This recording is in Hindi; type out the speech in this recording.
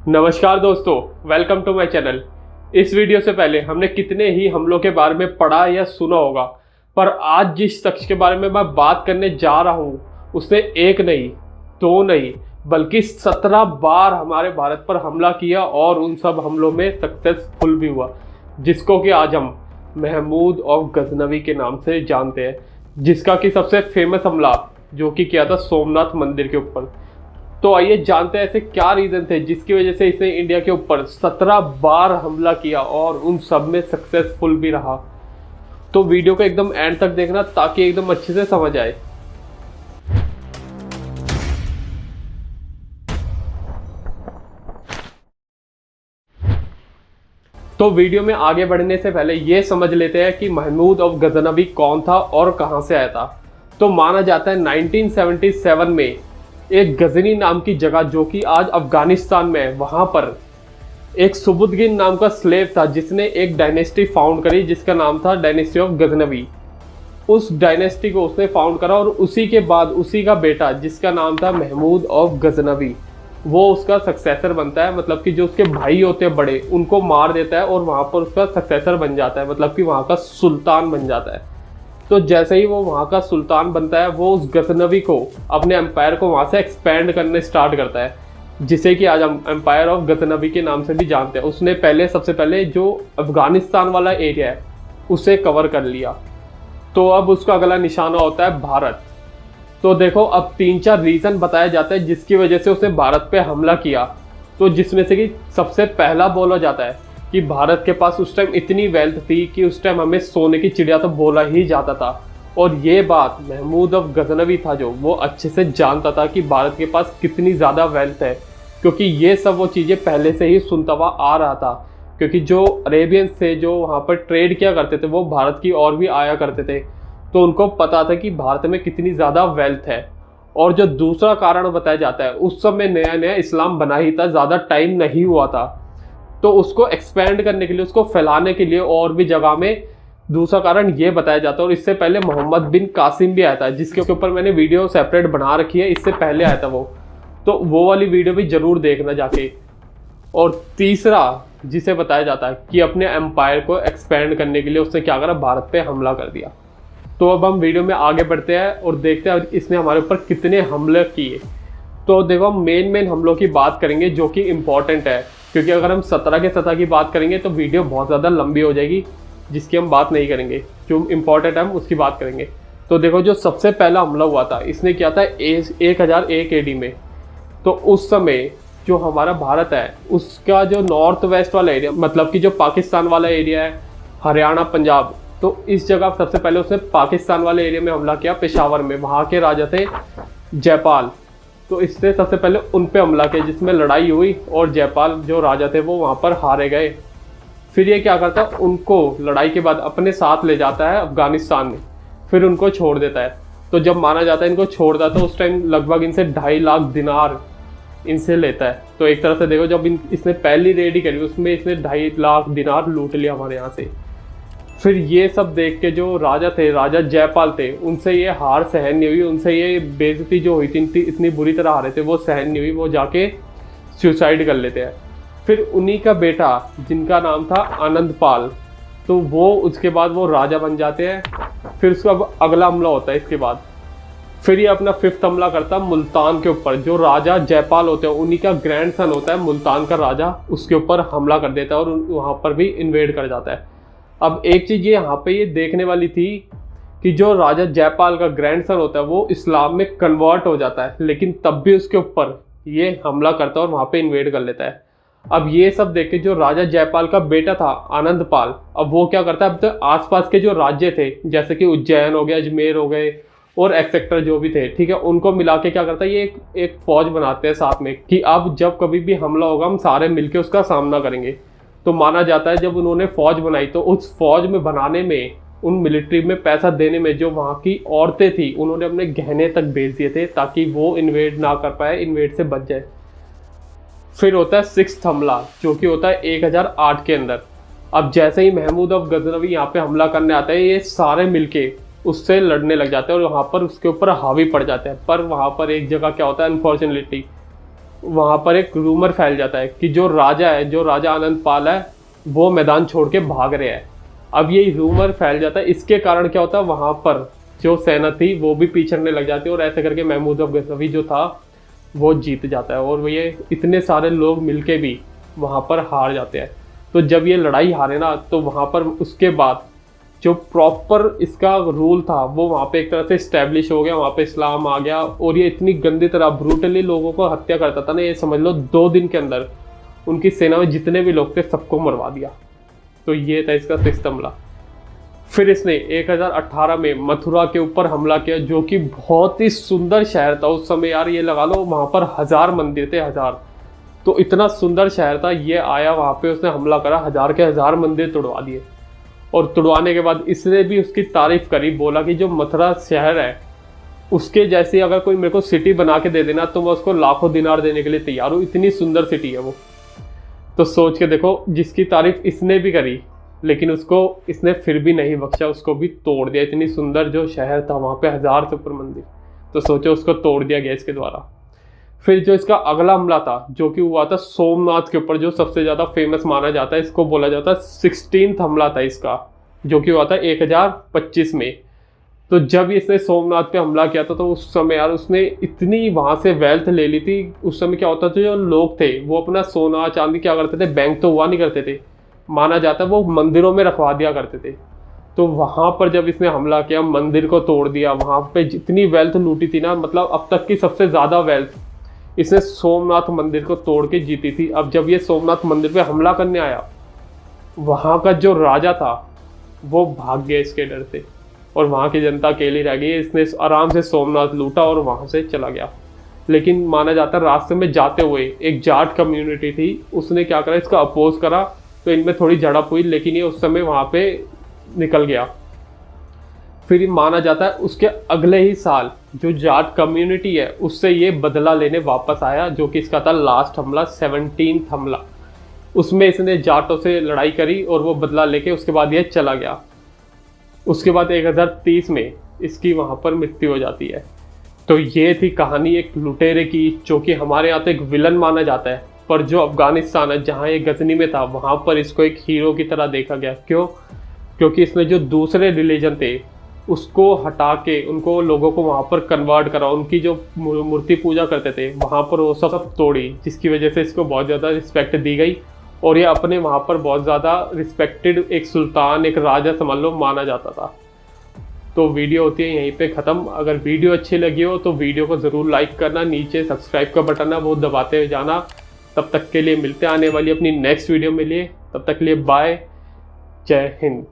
नमस्कार दोस्तों, वेलकम टू माय चैनल। इस वीडियो से पहले हमने कितने ही हमलों के बारे में पढ़ा या सुना होगा, पर आज जिस शख्स के बारे में मैं बात करने जा रहा हूँ उसने एक नहीं, दो नहीं, बल्कि 17 बार हमारे भारत पर हमला किया और उन सब हमलों में सक्सेसफुल भी हुआ, जिसको कि आज हम महमूद ऑफ गजनवी के नाम से जानते हैं। जिसका कि सबसे फेमस हमला जो कि किया था सोमनाथ मंदिर के ऊपर। तो आइए जानते हैं ऐसे क्या रीज़न थे जिसकी वजह से इसने इंडिया के ऊपर 17 बार हमला किया और उन सब में सक्सेसफुल भी रहा। तो वीडियो को एकदम एंड तक देखना ताकि एकदम अच्छे से समझ आए। तो वीडियो में आगे बढ़ने से पहले ये समझ लेते हैं कि महमूद ऑफ गजनवी कौन था और कहां से आया था। तो माना जाता है 1977 में एक गजनी नाम की जगह जो कि आज अफगानिस्तान में है, वहां पर एक सुबुद्दीन नाम का स्लेव था जिसने एक डायनेस्टी फाउंड करी जिसका नाम था डायनेस्टी ऑफ गजनवी। उस डायनेस्टी को उसने फाउंड करा और उसी के बाद उसी का बेटा जिसका नाम था महमूद ऑफ गजनवी वो उसका सक्सेसर बनता है। मतलब कि जो उसके भाई होते हैं बड़े उनको मार देता है और वहां पर उसका सक्सेसर बन जाता है, मतलब कि वहां का सुल्तान बन जाता है। तो जैसे ही वो वहाँ का सुल्तान बनता है वो उस गजनवी को अपने एम्पायर को वहाँ से एक्सपेंड करने स्टार्ट करता है, जिसे कि आज हम एम्पायर ऑफ गजनवी के नाम से भी जानते हैं। उसने सबसे पहले जो अफगानिस्तान वाला एरिया है उसे कवर कर लिया। तो अब उसका अगला निशाना होता है भारत। तो देखो अब 3-4 रीज़न बताया जाता है जिसकी वजह से उसने भारत पे हमला किया। तो जिसमें से कि सबसे पहला बोला जाता है कि भारत के पास उस टाइम इतनी वेल्थ थी कि उस टाइम हमें सोने की चिड़िया तो बोला ही जाता था। और ये बात महमूद ऑफ गजनवी था जो वो अच्छे से जानता था कि भारत के पास कितनी ज़्यादा वेल्थ है, क्योंकि ये सब वो चीज़ें पहले से ही सुनता हुआ आ रहा था। क्योंकि जो अरेबियंस थे जो वहाँ पर ट्रेड किया करते थे वो भारत की और भी आया करते थे, तो उनको पता था कि भारत में कितनी ज़्यादा वेल्थ है। और जो दूसरा कारण बताया जाता है, उस समय नया नया इस्लाम बना ही था, ज़्यादा टाइम नहीं हुआ था, तो उसको एक्सपेंड करने के लिए, उसको फैलाने के लिए और भी जगह में दूसरा कारण ये बताया जाता है। और इससे पहले मोहम्मद बिन कासिम भी आया था जिसके ऊपर मैंने वीडियो सेपरेट बना रखी है, इससे पहले आया था वो, तो वो वाली वीडियो भी ज़रूर देखना जाके। और तीसरा जिसे बताया जाता है कि अपने एम्पायर को एक्सपेंड करने के लिए उसने क्या करा, भारत पे हमला कर दिया। तो अब हम वीडियो में आगे बढ़ते हैं और देखते हैं इसने हमारे ऊपर कितने हमले किए। तो देखो हम मेन हमलों की बात करेंगे जो कि इम्पोर्टेंट है, क्योंकि अगर हम 17 के 17 की बात करेंगे तो वीडियो बहुत ज़्यादा लंबी हो जाएगी जिसकी हम बात नहीं करेंगे। जो इम्पोर्टेंट है हम उसकी बात करेंगे। तो देखो जो सबसे पहला हमला हुआ था इसने किया था 1001 AD में। तो उस समय जो हमारा भारत है उसका जो नॉर्थ वेस्ट वाला एरिया, मतलब कि जो पाकिस्तान वाला एरिया है, हरियाणा पंजाब, तो इस जगह सबसे पहले उसने पाकिस्तान वाले एरिया में हमला किया, पेशावर में। वहाँ के राजा थे जयपाल, तो इससे सबसे पहले उन पे हमला किया जिसमें लड़ाई हुई और जयपाल जो राजा थे वो वहाँ पर हारे गए। फिर ये क्या करता है, उनको लड़ाई के बाद अपने साथ ले जाता है अफगानिस्तान में, फिर उनको छोड़ देता है। तो जब माना जाता है इनको छोड़ता है तो उस टाइम लगभग इनसे 2.5 लाख दिनार इनसे लेता है। तो एक तरह से देखो जब इसने पहली रेडी करी उसमें इसने 2.5 लाख दिनार लूट लिया हमारे यहाँ से। फिर ये सब देख के जो राजा थे, राजा जयपाल थे, उनसे ये हार सहन नहीं हुई, उनसे ये बेइज्जती जो हुई थी, इतनी बुरी तरह हारे थे, वो सहन नहीं हुई, वो जाके सुसाइड कर लेते हैं। फिर उन्हीं का बेटा जिनका नाम था आनंदपाल, तो वो उसके बाद वो राजा बन जाते हैं। फिर उसका अगला हमला होता है इसके बाद। फिर ये अपना 5th हमला करता है मुल्तान के ऊपर। जो राजा जयपाल होते हैं उन्हीं का ग्रैंडसन होता है मुल्तान का राजा, उसके ऊपर हमला कर देता है और वहाँ पर भी इन्वेड कर जाता है। अब एक चीज़ ये यहाँ पे ये देखने वाली थी कि जो राजा जयपाल का ग्रैंडसन होता है वो इस्लाम में कन्वर्ट हो जाता है, लेकिन तब भी उसके ऊपर ये हमला करता है और वहाँ पे इन्वेड कर लेता है। अब ये सब देख के जो राजा जयपाल का बेटा था आनंदपाल, अब वो क्या करता है, अब तो आसपास के जो राज्य थे जैसे कि उज्जैन हो गया, अजमेर हो गए और एक्सेक्टर जो भी थे, ठीक है, उनको मिला के क्या करता है ये एक फौज बनाते हैं साथ में कि अब जब कभी भी हमला होगा हम सारे मिलके उसका सामना करेंगे। तो माना जाता है जब उन्होंने फौज बनाई तो उस फौज में बनाने में, उन मिलिट्री में पैसा देने में जो वहाँ की औरतें थी उन्होंने अपने गहने तक बेच दिए थे ताकि वो इन्वेड ना कर पाए, इन्वेड से बच जाए। फिर होता है 6th हमला जो कि होता है 1008 के अंदर। अब जैसे ही महमूद ऑफ गजनवी यहाँ पे हमला करने आता है ये सारे मिलके उससे लड़ने लग जाते हैं और वहाँ पर उसके ऊपर हावी पड़ जाते हैं। पर वहाँ पर एक जगह क्या होता है, अनफॉर्चुनेटली वहाँ पर एक रूमर फैल जाता है कि जो राजा आनंद पाल है वो मैदान छोड़ के भाग रहे हैं। अब ये रूमर फैल जाता है, इसके कारण क्या होता है, वहाँ पर जो सेना थी वो भी पीछड़ने लग जाती है और ऐसे करके महमूद ऑफ गजनवी जो था वो जीत जाता है और ये इतने सारे लोग मिलके भी वहाँ पर हार जाते हैं। तो जब ये लड़ाई हारे ना, तो वहाँ पर उसके बाद जो प्रॉपर इसका रूल था वो वहाँ पे एक तरह से इस्टेब्लिश हो गया, वहाँ पे इस्लाम आ गया और ये इतनी गंदी तरह ब्रूटली लोगों को हत्या करता था ना, ये समझ लो 2 दिन के अंदर उनकी सेना में जितने भी लोग थे सबको मरवा दिया। तो ये था इसका सिस्टम ला। फिर इसने 1018 में मथुरा के ऊपर हमला किया, जो कि बहुत ही सुंदर शहर था उस समय यार, ये लगा लो वहाँ पर 1000 मंदिर थे, 1000। तो इतना सुंदर शहर था, ये आया वहाँ पे उसने हमला करा, 1000 के 1000 मंदिर तोड़वा दिए। और तुड़वाने के बाद इसने भी उसकी तारीफ करी, बोला कि जो मथुरा शहर है उसके जैसी अगर कोई मेरे को सिटी बना के दे देना तो मैं उसको लाखों दिनार देने के लिए तैयार हूँ, इतनी सुंदर सिटी है वो। तो सोच के देखो, जिसकी तारीफ इसने भी करी लेकिन उसको इसने फिर भी नहीं बख्शा, उसको भी तोड़ दिया। इतनी सुंदर जो शहर था वहाँ पे 1000 से ऊपर मंदिर, तो सोचो उसको तोड़ दिया गया इसके द्वारा। फिर जो इसका अगला हमला था जो कि हुआ था सोमनाथ के ऊपर, जो सबसे ज़्यादा फेमस माना जाता है, इसको बोला जाता है 16th हमला था इसका, जो कि हुआ था 1025 में। तो जब इसने सोमनाथ पे हमला किया था तो उस समय यार उसने इतनी वहाँ से वेल्थ ले ली थी। उस समय क्या होता था, जो लोग थे वो अपना सोना चांदी क्या करते थे, बैंक तो हुआ नहीं करते थे, माना जाता है वो मंदिरों में रखवा दिया करते थे। तो वहाँ पर जब इसने हमला किया, मंदिर को तोड़ दिया, वहाँ पे जितनी वेल्थ लूटी थी ना, मतलब अब तक की सबसे ज़्यादा वेल्थ इसने सोमनाथ मंदिर को तोड़ के जीती थी। अब जब ये सोमनाथ मंदिर पे हमला करने आया, वहाँ का जो राजा था वो भाग गया इसके डर से और वहाँ की जनता अकेली रह गई। इसने आराम से सोमनाथ लूटा और वहाँ से चला गया। लेकिन माना जाता है रास्ते में जाते हुए एक जाट कम्युनिटी थी, उसने क्या करा, इसका अपोज करा, तो इनमें थोड़ी झड़प हुई, लेकिन ये उस समय वहाँ पे निकल गया। फिर माना जाता है उसके अगले ही साल जो जाट कम्युनिटी है उससे ये बदला लेने वापस आया, जो कि इसका था लास्ट हमला, 17th हमला। उसमें इसने जाटों से लड़ाई करी और वो बदला लेके उसके बाद ये चला गया। उसके बाद 1030 में इसकी वहाँ पर मृत्यु हो जाती है। तो ये थी कहानी एक लुटेरे की, जो कि हमारे यहाँ तो एक विलन माना जाता है, पर जो अफगानिस्तान है जहाँ ये गजनी में था वहाँ पर इसको एक हीरो की तरह देखा गया। क्यों? क्योंकि इसने जो दूसरे रिलीजन थे उसको हटा के उनको लोगों को वहाँ पर कन्वर्ट करा, उनकी जो मूर्ति पूजा करते थे वहाँ पर वो सब तोड़ी, जिसकी वजह से इसको बहुत ज़्यादा रिस्पेक्ट दी गई और ये अपने वहाँ पर बहुत ज़्यादा रिस्पेक्टेड एक सुल्तान, एक राजा समझ लो माना जाता था। तो वीडियो होती है यहीं पे ख़त्म। अगर वीडियो अच्छी लगी हो तो वीडियो को ज़रूर लाइक करना, नीचे सब्सक्राइब का बटन है वो दबाते हुए जाना। तब तक के लिए मिलते हैं आने वाली अपनी नेक्स्ट वीडियो में लिए, तब तक के लिए बाय, जय हिंद।